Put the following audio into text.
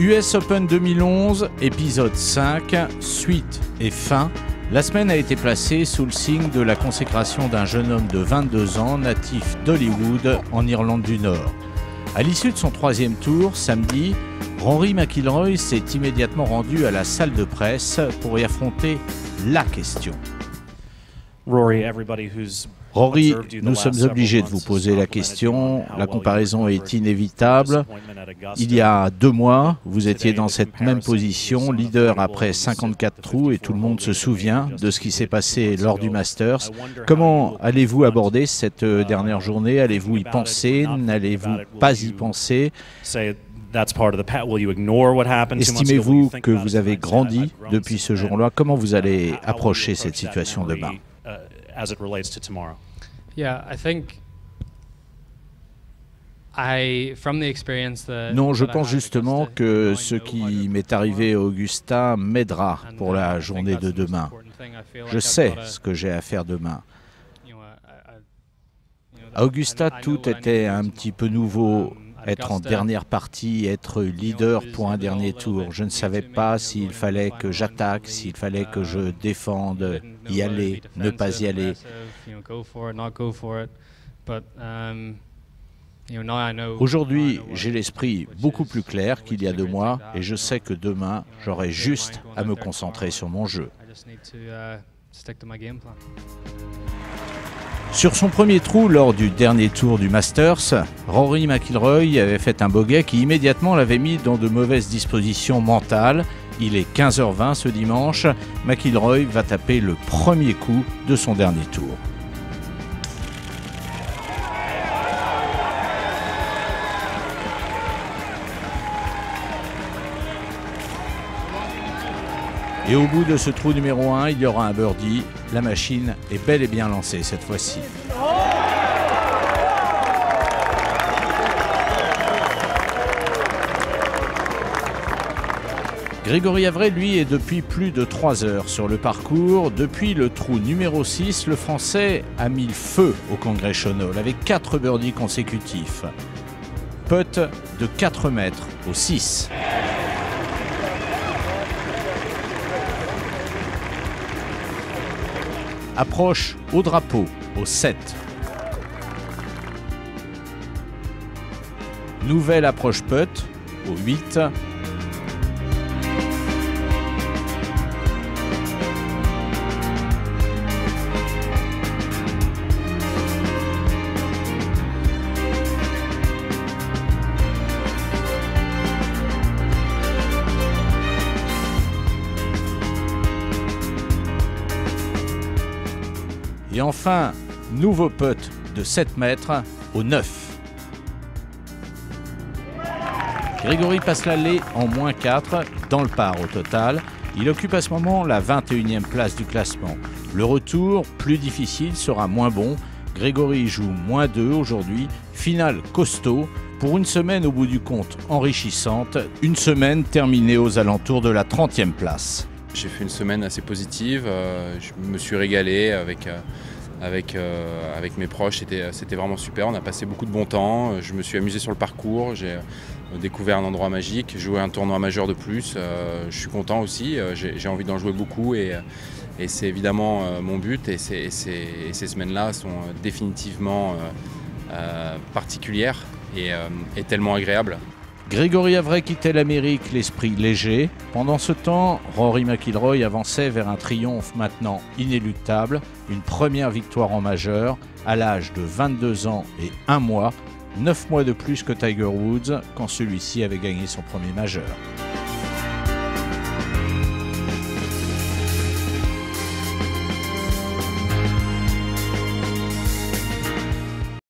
US Open 2011, épisode 5, suite et fin. La semaine a été placée sous le signe de la consécration d'un jeune homme de 22 ans, natif d'Hollywood, en Irlande du Nord. À l'issue de son troisième tour, samedi, Rory McIlroy s'est immédiatement rendu à la salle de presse pour y affronter la question. Rory, nous sommes obligés de vous poser la question. La comparaison est inévitable. Il y a 2 mois, vous étiez dans cette même position, leader après 54 trous, et tout le monde se souvient de ce qui s'est passé lors du Masters. Comment allez-vous aborder cette dernière journée? Allez-vous y penser? N'allez-vous pas y penser? Estimez-vous que vous avez grandi depuis ce jour-là? Comment vous allez approcher cette situation demain? Non, je pense justement que ce qui m'est arrivé à Augusta m'aidera pour la journée de demain. Je sais ce que j'ai à faire demain. À Augusta, tout était un petit peu nouveau. Être en dernière partie, être leader pour un dernier tour. Je ne savais pas s'il fallait que j'attaque, s'il fallait que je défende, y aller, ne pas y aller. Aujourd'hui, j'ai l'esprit beaucoup plus clair qu'il y a 2 mois et je sais que demain, j'aurai juste à me concentrer sur mon jeu. Sur son premier trou lors du dernier tour du Masters, Rory McIlroy avait fait un bogey qui immédiatement l'avait mis dans de mauvaises dispositions mentales. Il est 15h20 ce dimanche. McIlroy va taper le premier coup de son dernier tour. Et au bout de ce trou numéro 1, il y aura un birdie. La machine est bel et bien lancée cette fois-ci. Grégory Havret, lui, est depuis plus de 3 heures sur le parcours. Depuis le trou numéro 6, le Français a mis le feu au Congressional avec 4 birdies consécutifs. Putt de 4 mètres au 6. Approche au drapeau, au 7. Nouvelle approche putt, au 8. Et enfin, nouveau putt de 7 mètres au 9. Grégory passe l'allée en -4 dans le par au total. Il occupe à ce moment la 21e place du classement. Le retour, plus difficile, sera moins bon. Grégory joue -2 aujourd'hui. Finale costaud pour une semaine au bout du compte enrichissante. Une semaine terminée aux alentours de la 30e place. J'ai fait une semaine assez positive, je me suis régalé avec mes proches, c'était vraiment super, on a passé beaucoup de bon temps, je me suis amusé sur le parcours, j'ai découvert un endroit magique, joué un tournoi majeur de plus, je suis content aussi, j'ai envie d'en jouer beaucoup et c'est évidemment mon but et ces semaines-là sont définitivement particulières et tellement agréables. Grégory Havret quittait l'Amérique l'esprit léger. Pendant ce temps, Rory McIlroy avançait vers un triomphe maintenant inéluctable, une première victoire en majeur à l'âge de 22 ans et 1 mois, 9 mois de plus que Tiger Woods quand celui-ci avait gagné son premier majeur.